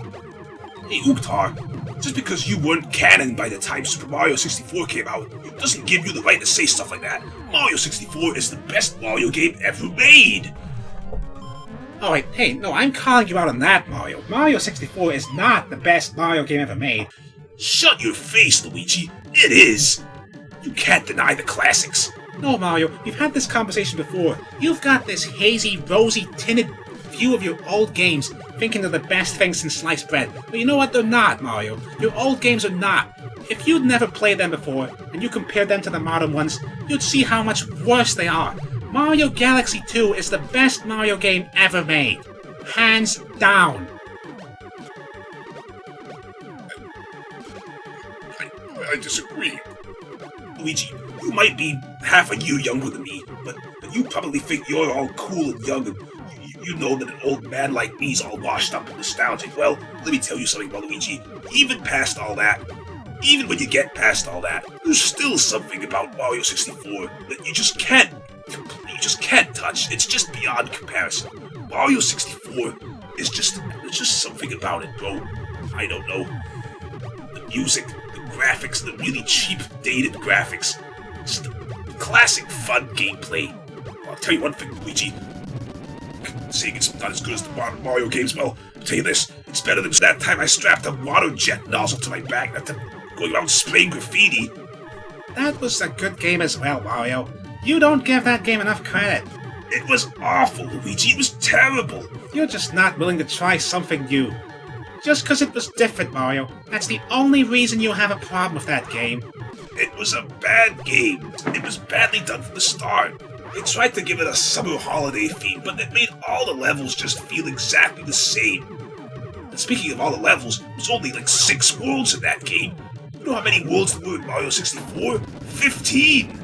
Hey, Uktar, just because you weren't canon by the time Super Mario 64 came out, it doesn't give you the right to say stuff like that. Mario 64 is the best Mario game ever made. Oh wait, hey, no, I'm calling you out on that, Mario. Mario 64 is not the best Mario game ever made. Shut your face, Luigi. It is. You can't deny the classics. No, Mario, we've had this conversation before. You've got this hazy, rosy, tinted view of your old games, thinking they're the best things since sliced bread. But you know what? They're not, Mario. Your old games are not. If you'd never played them before, and you compared them to the modern ones, you'd see how much worse they are. Mario Galaxy 2 is the best Mario game ever made. Hands down. I disagree. Luigi, you might be half a year younger than me, but you probably think you're all cool and young, and you know that an old man like me's all washed up and nostalgic. Well, let me tell you something about Luigi. Even past all that, even when you get past all that, there's still something about Mario 64 that you just can't touch. It's just beyond comparison. Mario 64 is there's just something about it, bro. I don't know. The music, the graphics, the really cheap, dated graphics. Just the classic fun gameplay. I'll tell you one thing, Luigi. Saying it's not as good as the modern Mario games, well, I'll tell you this, it's better than that time I strapped a water jet nozzle to my back that time going around spraying graffiti. That was a good game as well, Mario. You don't give that game enough credit. It was awful, Luigi. It was terrible. You're just not willing to try something new. Just because it was different, Mario. That's the only reason you have a problem with that game. It was a bad game. It was badly done from the start. They tried to give it a summer holiday theme, but it made all the levels just feel exactly the same. And speaking of all the levels, there's only like 6 worlds in that game. You know how many worlds there were in Mario 64? 15!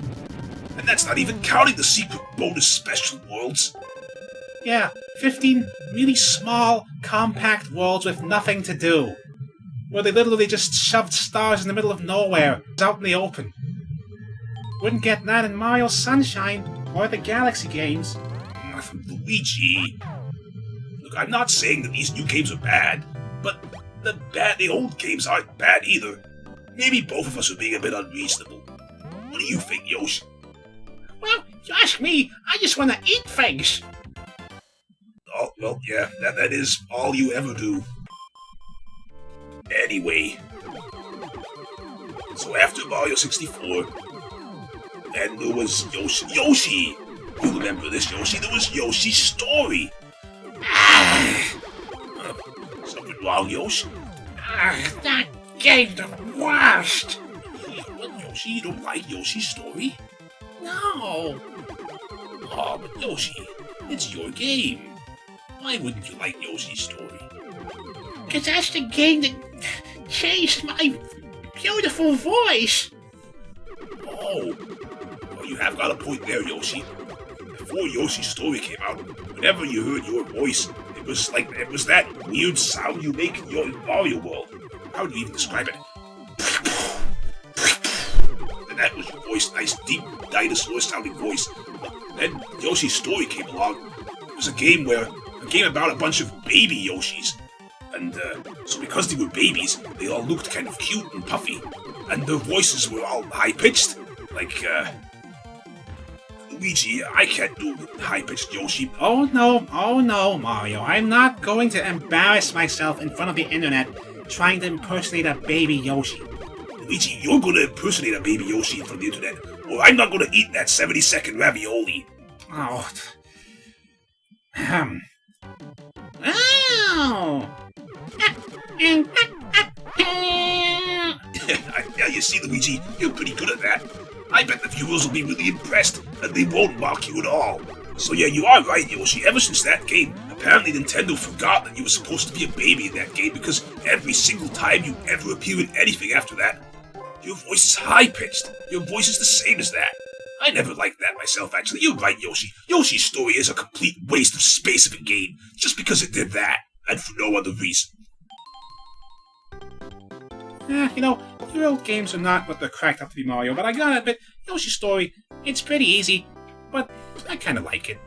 And that's not even counting the secret bonus special worlds. Yeah, 15 really small, compact worlds with nothing to do. Where they literally just shoved stars in the middle of nowhere, out in the open. Wouldn't get that in Mario Sunshine, or the Galaxy games. Luigi. Look, I'm not saying that these new games are bad, but the old games aren't bad either. Maybe both of us are being a bit unreasonable. What do you think, Yoshi? Well, you ask me, I just want to eat things. Oh, well, yeah, that is all you ever do. Anyway. So after Mario 64, then there was Yoshi! You remember this, Yoshi? There was Yoshi's Story! Something wrong, Yoshi? That game's the worst! What, Yoshi? You don't like Yoshi's Story? No! Oh, but Yoshi, it's your game. Why wouldn't you like Yoshi's Story? Because that's the game that changed my beautiful voice! Oh, well, you have got a point there, Yoshi. Before Yoshi's Story came out, whenever you heard your voice, it was that weird sound you make in your Mario world. How do you even describe it? And that was your voice, nice, deep, dinosaur-sounding voice. But then Yoshi's Story came along. It was a game about a bunch of baby Yoshis. And so because they were babies, they all looked kind of cute and puffy. And their voices were all high-pitched. Like, Luigi, I can't do high-pitched Yoshi. Oh no, Mario. I'm not going to embarrass myself in front of the internet trying to impersonate a baby Yoshi. Luigi, you're gonna impersonate a baby Yoshi in front of the internet, or I'm not gonna eat that 70-second ravioli. Oh. Ow! Yeah, you see, Luigi, you're pretty good at that. I bet the viewers will be really impressed, and they won't mock you at all. So yeah, you are right, Yoshi. Ever since that game, apparently Nintendo forgot that you were supposed to be a baby in that game, because every single time you ever appear in anything after that, your voice is high-pitched. Your voice is the same as that. I never liked that myself, actually. You're right, Yoshi. Yoshi's story is a complete waste of space of a game, just because it did that, and for no other reason. Your old games are not what they're cracked up to be, Mario, but I gotta admit, Yoshi's story, it's pretty easy, but I kinda like it.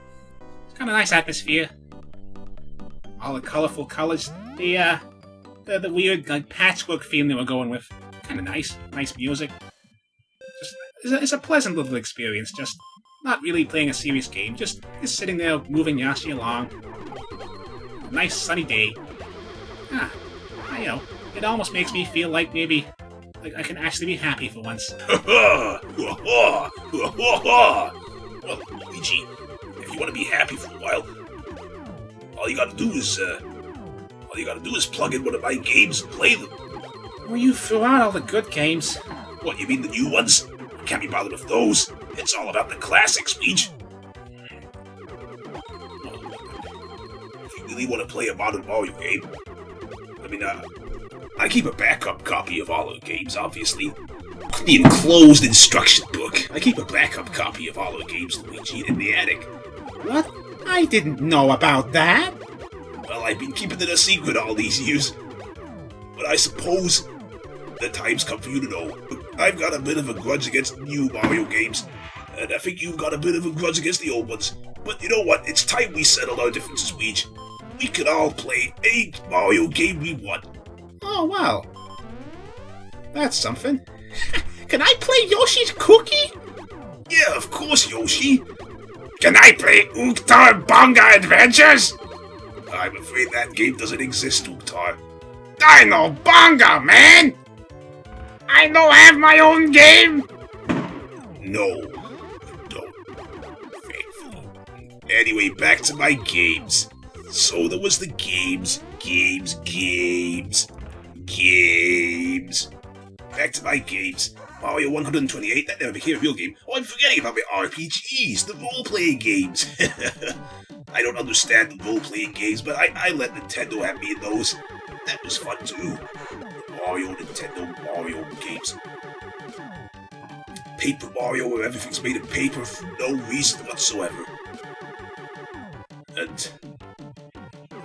It's kinda nice atmosphere. All the colorful colors, the weird patchwork theme they were going with. Kinda nice. Nice music. It's a pleasant little experience, just not really playing a serious game, just sitting there moving Yoshi along. A nice sunny day. It almost makes me feel like maybe I can actually be happy for once. Well, Luigi, if you want to be happy for a while, all you gotta do is plug in one of my games and play them. Well, you threw out all the good games. What, you mean the new ones? Can't be bothered with those. It's all about the classics, Luigi. If you really want to play a modern Mario game, I keep a backup copy of all the games, obviously. The enclosed instruction book. I keep a backup copy of all the games, Luigi, in the attic. What? I didn't know about that. Well, I've been keeping it a secret all these years. But I suppose the time's come for you to know. I've got a bit of a grudge against new Mario games, and I think you've got a bit of a grudge against the old ones. But you know what? It's time we settled our differences, Luigi. We can all play any Mario game we want. Oh, well. That's something. Can I play Yoshi's Cookie? Yeah, of course, Yoshi. Can I play Ukhtar Bonga Adventures? I'm afraid that game doesn't exist, Ukhtar. Dino Bonga, man! I don't have my own game! No, you don't. Thankfully. Anyway, back to my games. So there was the games. Back to my games. Mario 128, that never became a real game. Oh, I'm forgetting about my RPGs, the role-playing games. I don't understand the role-playing games, but I let Nintendo have me in those. That was fun too. Nintendo Mario games. Paper Mario, where everything's made of paper for no reason whatsoever. And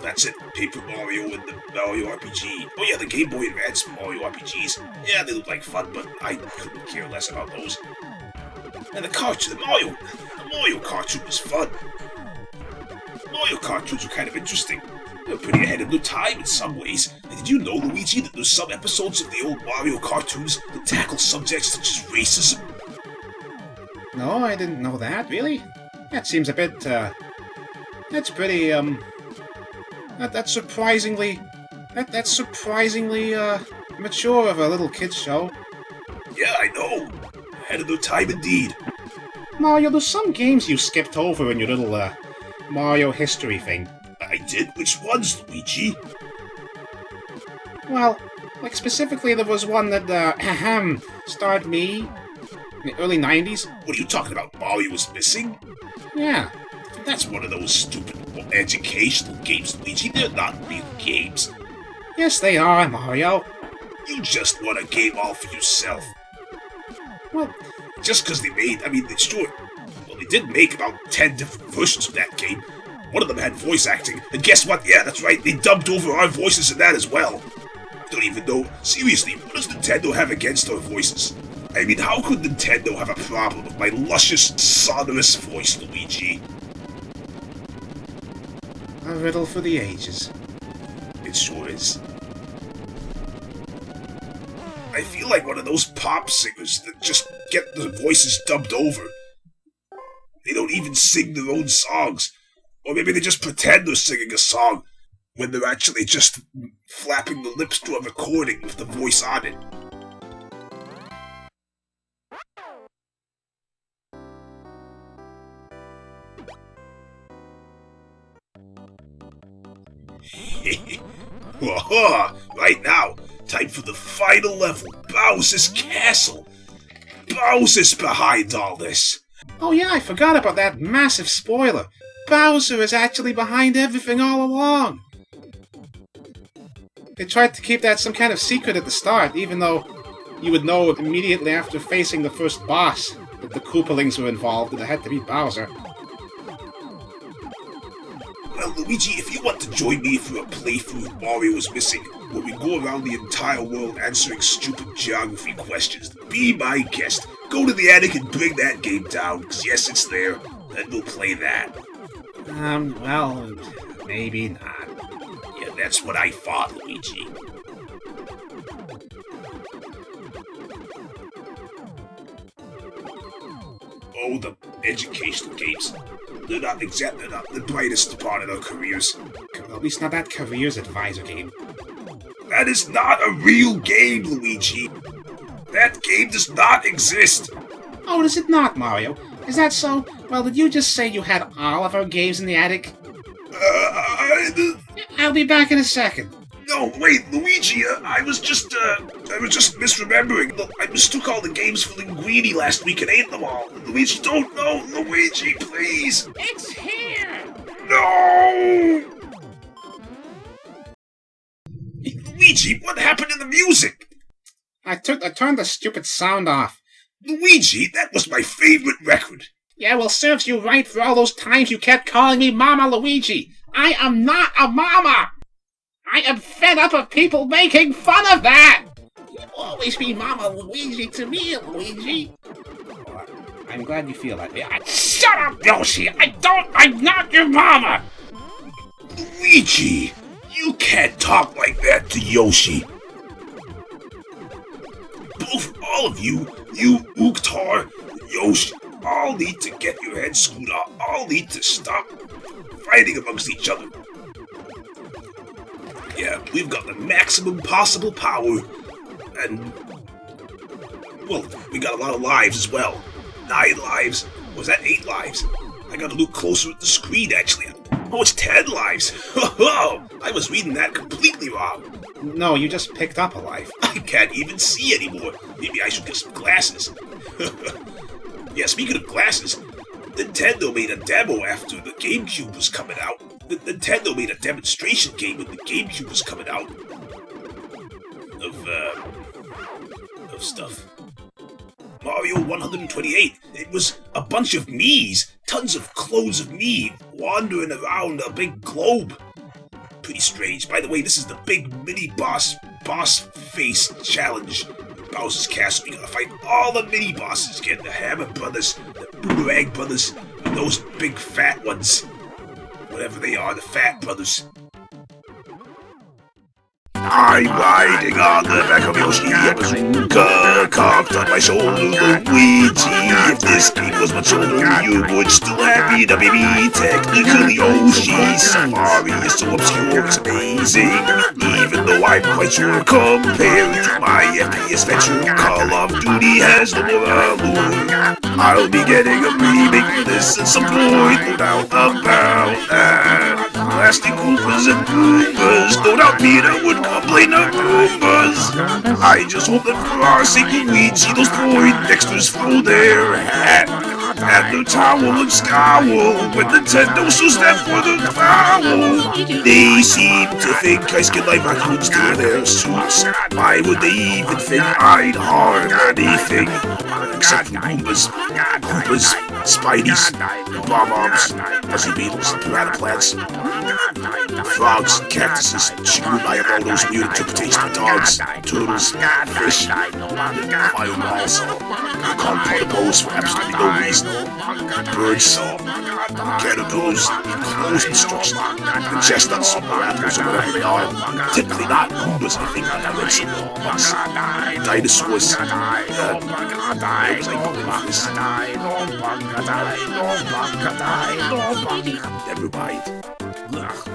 that's it. Paper Mario and the Mario RPG. Oh yeah, the Game Boy Advance Mario RPGs. Yeah, they look like fun, but I couldn't care less about those. And the cartridge, the Mario cartridge was fun. Mario cartridges were kind of interesting. They were pretty ahead of their time in some ways. And did you know, Luigi, that there's some episodes of the old Mario cartoons that tackle subjects such as racism? No, I didn't know that, really? That seems a bit, that's pretty, that's surprisingly mature of a little kid's show. Yeah, I know. Ahead of their time indeed. Mario, there's some games you skipped over in your little, Mario history thing. I did? Which ones, Luigi? Well, like specifically there was one that, starred me in the early 90s. What are you talking about? Mario was missing? Yeah. That's one of those stupid educational games, Luigi. They're not real games. Yes, they are, Mario. You just want a game all for yourself. Well, just because they made, sure. Well, they did make about 10 different versions of that game. One of them had voice acting, and guess what? Yeah, that's right, they dubbed over our voices in that as well. I don't even know. Seriously, what does Nintendo have against our voices? I mean, how could Nintendo have a problem with my luscious, sonorous voice, Luigi? A riddle for the ages. It sure is. I feel like one of those pop singers that just get their voices dubbed over. They don't don't even sing their own songs. Or maybe they just pretend they're singing a song when they're actually just flapping the lips to a recording with the voice on it. Right now, time for the final level, Bowser's Castle. Bowser's behind all this. Oh yeah, I forgot about that massive spoiler. Bowser is actually behind everything all along. They tried to keep that some kind of secret at the start, even though you would know immediately after facing the first boss that the Koopalings were involved and it had to be Bowser. Well, Luigi, if you want to join me for a playthrough with Mario is Missing, where we go around the entire world answering stupid geography questions, be my guest. Go to the attic and bring that game down, because yes, it's there, and we'll play that. Well, maybe not. Yeah, that's what I thought, Luigi. Oh, the educational games. They're not the brightest part of our careers. At least not that careers advisor game. That is not a real game, Luigi. That game does not exist. Oh, does it not, Mario? Is that so? Well, did you just say you had all of our games in the attic? I'll be back in a second. No, wait, Luigi, I was just misremembering. Look, I mistook all the games for Linguini last week and ate them all. Luigi, don't know. Luigi, please. It's here! No! Luigi, what happened to the music? I turned the stupid sound off. Luigi, that was my favorite record. Yeah, well, serves you right for all those times you kept calling me Mama Luigi. I am not a mama! I am fed up of people making fun of that! You'll always be Mama Luigi to me, Luigi. Well, I'm glad you feel that way. Shut up, Yoshi! I'm not your mama! Luigi, you can't talk like that to Yoshi. All of you Uktar, Yoshi, all need to get your heads screwed up. All need to stop fighting amongst each other. Yeah, we've got the maximum possible power, and, well, we got a lot of lives as well. 9 lives. Was that 8 lives? I gotta look closer at the screen, actually. Oh, it's 10 lives. Oh, I was reading that completely wrong. No, you just picked up a life. I can't even see anymore. Maybe I should get some glasses. Yeah, speaking of glasses, Nintendo made a demo after the GameCube was coming out. Nintendo made a demonstration game when the GameCube was coming out. Of stuff. Mario 128. It was a bunch of Miis, tons of clones of me wandering around a big globe. Pretty strange. By the way, this is the big mini boss face challenge. Bowser's Castle. We gotta fight all the mini bosses. Get the Hammer Brothers, the Boomerang Brothers, and those big fat ones. Whatever they are, the Fat Brothers. I'm riding on the back of Yoshi, a bazooka cocked on my shoulder, Luigi. If this game was much older, you would still have me, WB. Technically, Yoshi's Safari is so obscure, it's amazing. Even though I'm quite sure, compared to my FPS venture, Call of Duty has no more allure. I'll be getting a remake for this at some point, no doubt about that. Plastic Koopas and Goombas, no doubt Peter would complain of Goombas. I just hope that for our sake, Luigi, those Poindexters throw their hat at the towel and scowl when Nintendo shows them for the foul. They seem to think I skin like raccoons to their suits. Why would they even think I'd harm anything? Except for Goombas, Spideys, Bob-Ombs, Fuzzy Beetles, Piranha Plants, frogs, cactuses, Shigeru Miyamoto's weird interpretation of dogs, turtles, fish, fireballs, carnivores for absolutely no reason, birds, caterpillars, clothes instruction, and chestnuts, or apples, or whatever they are. Typically not Goombas, I think I read some once. Dinosaurs, Never mind. Ugh.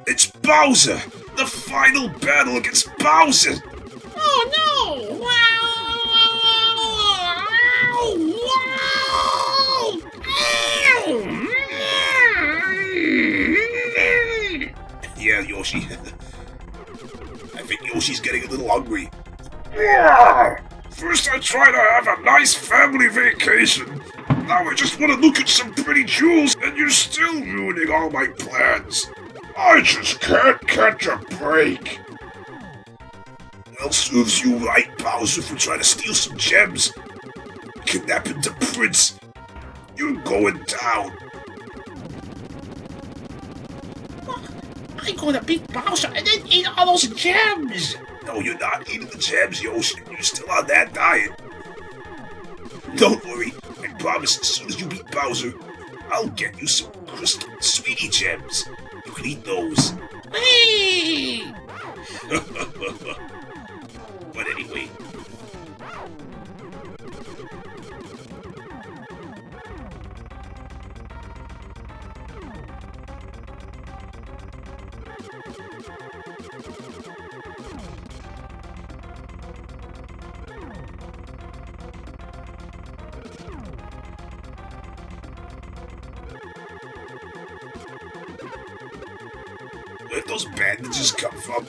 It's Bowser! The final battle against Bowser! Oh no! Yeah, Yoshi. I think Yoshi's getting a little hungry. First I try to have a nice family vacation. Now I just want to look at some pretty jewels, and you're still ruining all my plans. I just can't catch a break. Well, serves you right, Bowser, for trying to steal some gems. Kidnapping the prince. You're going down. I'm gonna beat Bowser and then eat all those gems! No, you're not eating the gems, Yoshi. You're still on that diet. Don't worry. I promise as soon as you beat Bowser, I'll get you some crystal sweetie gems. You can eat those. Hey! But anyway. Where'd those bandages come from?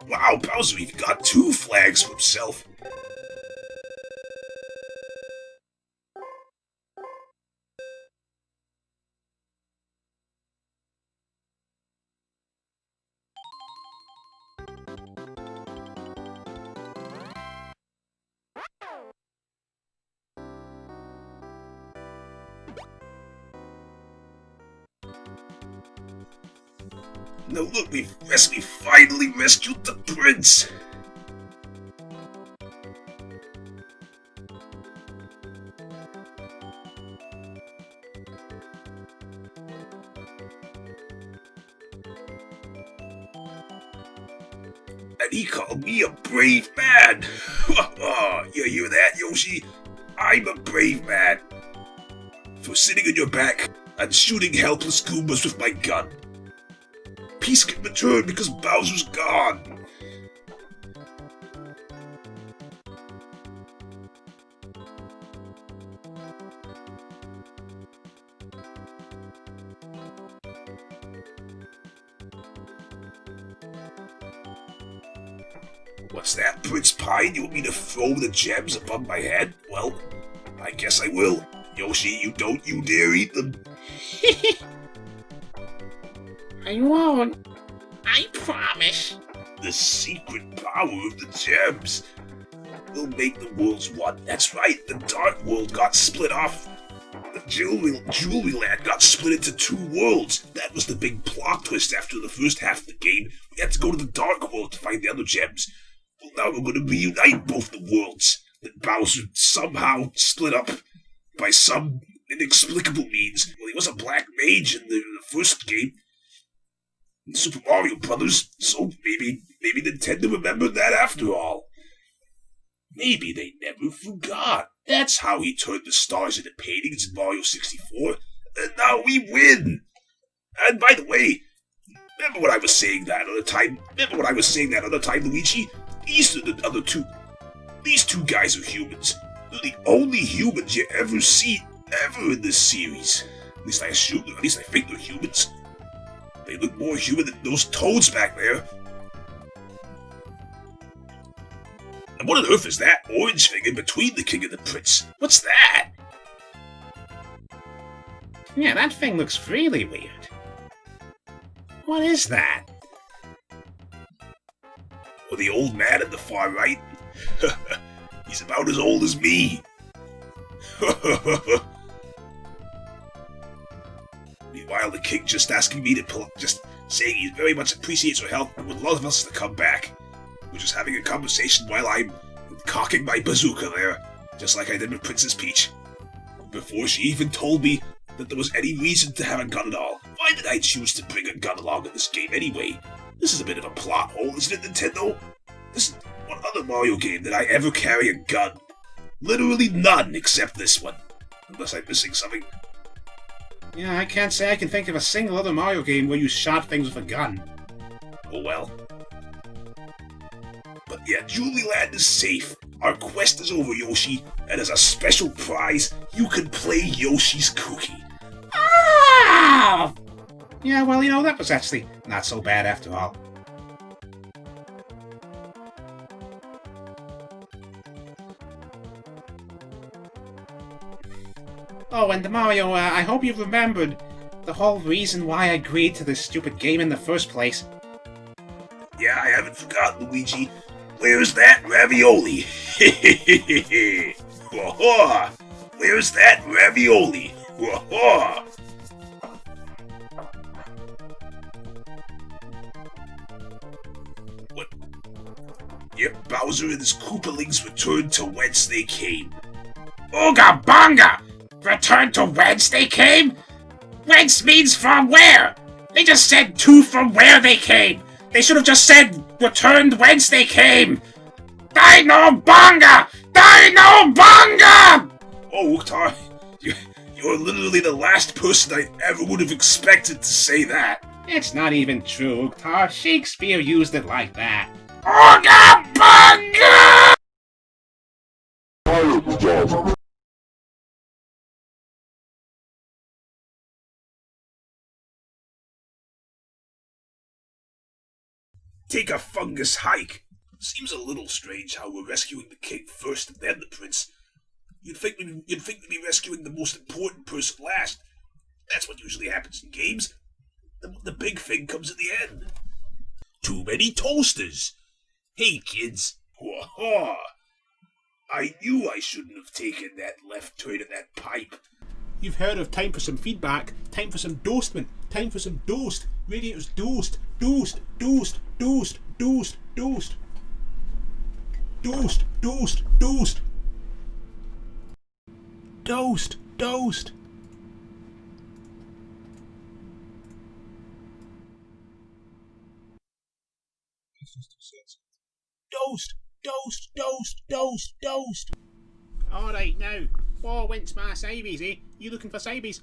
Wow, Bowser even got 2 flags for himself. Now look, we finally rescued the prince! And he called me a brave man! You hear that, Yoshi? I'm a brave man! For sitting on your back and shooting helpless Goombas with my gun. Peace can return because Bowser's gone. What's that, Prince Pine? You want me to throw the gems above my head? Well, I guess I will. Yoshi, you don't you dare eat them. I won't. I promise. The secret power of the gems will make the worlds one. That's right, the Dark World got split off. The Jewelry Land got split into 2 worlds. That was the big plot twist after the first half of the game. We had to go to the Dark World to find the other gems. Well, now we're going to reunite both the worlds that Bowser somehow split up by some inexplicable means. Well, he was a black mage in the first game. Super Mario Brothers, so maybe Nintendo remembered that after all. Maybe they never forgot. That's how he turned the stars into paintings in Mario 64, and now we win! And by the way, remember what I was saying that other time? Luigi? These are the other 2. These 2 guys are humans. They're the only humans you ever see ever in this series. At least I think they're humans. They look more human than those toads back there. And what on earth is that orange thing in between the king and the prince? What's that? Yeah, that thing looks really weird. What is that? Well, the old man at the far right? He's about as old as me. Meanwhile, the king just asking me to just saying he very much appreciates our help and would love us to come back. We're just having a conversation while I'm cocking my bazooka there, just like I did with Princess Peach. Before she even told me that there was any reason to have a gun at all. Why did I choose to bring a gun along in this game anyway? This is a bit of a plot hole, isn't it, Nintendo? What other Mario game did I ever carry a gun? Literally none except this one. Unless I'm missing something. Yeah, I can't say I can think of a single other Mario game where you shot things with a gun. Oh well. But yeah, Julie Land is safe. Our quest is over, Yoshi, and as a special prize, you can play Yoshi's Cookie. Ah! Yeah, well, you know, that was actually not so bad after all. Oh, and Mario, I hope you've remembered the whole reason why I agreed to this stupid game in the first place. Yeah, I haven't forgotten, Luigi. Where's that ravioli? Where's that ravioli? What? Yep, Bowser and his Koopalings returned to whence they came. Ooga bonga! Return to whence they came? Whence means from where? They just said to from where they came. They should have just said returned whence they came. Dino bonga! Dino bonga! Oh, Uktar, you're literally the last person I ever would have expected to say that. It's not even true, Uktar. Shakespeare used it like that. Ooga bonga! Take a fungus hike. Seems a little strange how we're rescuing the king first and then the prince. You'd think we'd be rescuing the most important person last. That's what usually happens in games. The big thing comes at the end. Too many toasters. Hey kids. I knew I shouldn't have taken that left turn in that pipe. You've heard of time for some feedback, time for some dosement, time for some dosed. Radiators dosed, dosed, dosed, dosed, dosed, dosed. Dosed, dosed, dosed. Dosed, dosed. Dosed, dosed, dosed, dosed, dosed. Alright now, 4 wins my sabies, eh? You looking for sabies?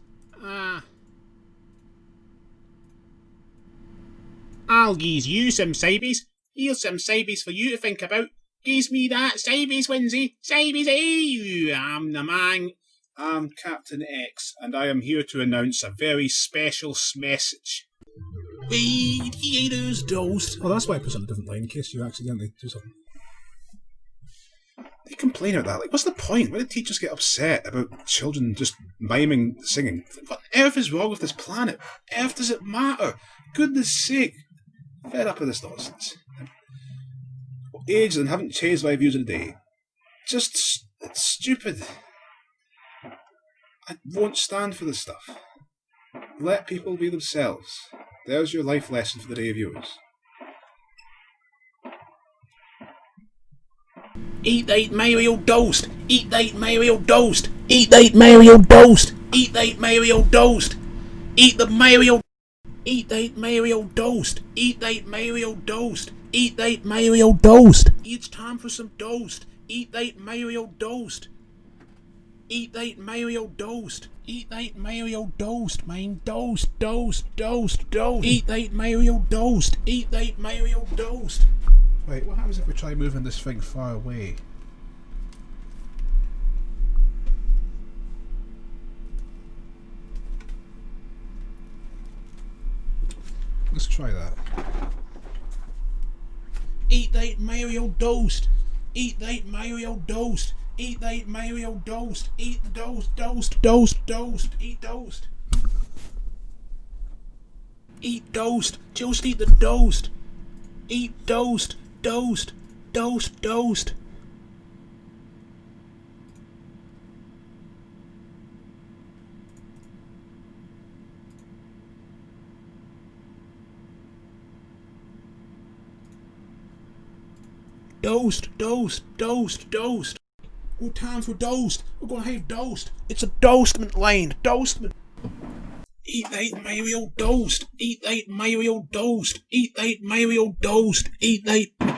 I'll geese you some sabies. Here's some sabies for you to think about. Gives me that sabies, Winsy. Sabies, eh? I'm the man. I'm Captain X, and I am here to announce a very special message. Radiators dosed. Oh, that's why I put on a different line in case you accidentally do something. They complain about that. Like, what's the point? Why do teachers get upset about children just miming, singing? What on earth is wrong with this planet? Earth does it matter? Goodness sake. Fed up with this nonsense. Aged and haven't changed my views in a day. Just, it's stupid. I won't stand for this stuff. Let people be themselves. There's your life lesson for the day of yours. Eat that Mario Dosed! Eat that Mario Dosed! Eat that Mario Dosed! Eat that Mario Dosed! Eat the Mario... Eat that Mario Dosed! Eat that Mario Dosed! Eat that Mario Dosed! It's time for some Dosed! Eat that Mario Dosed! Eat that Mario Dosed! Eat that Mario Dosed, man! Dosed, dosed, dosed, dosed! Eat that Mario Dosed! Eat that Mario Dosed! Wait, what happens if we try moving this thing far away? Let's try that. Eat that Mario Dosed! Eat that Mario Dosed! Eat that Mario Dosed! Eat the dosed, dosed, dosed, dosed! Eat dosed! Eat toast. Just eat the toast. Eat toast. Toast. Toast. Toast. Toast. Toast. Toast. Toast. Good time for toast. We're gonna have toast. It's a toastment lane. Toastment. Eat that Mario toast. Eat that Mario toast. Eat that Mario toast. Eat that.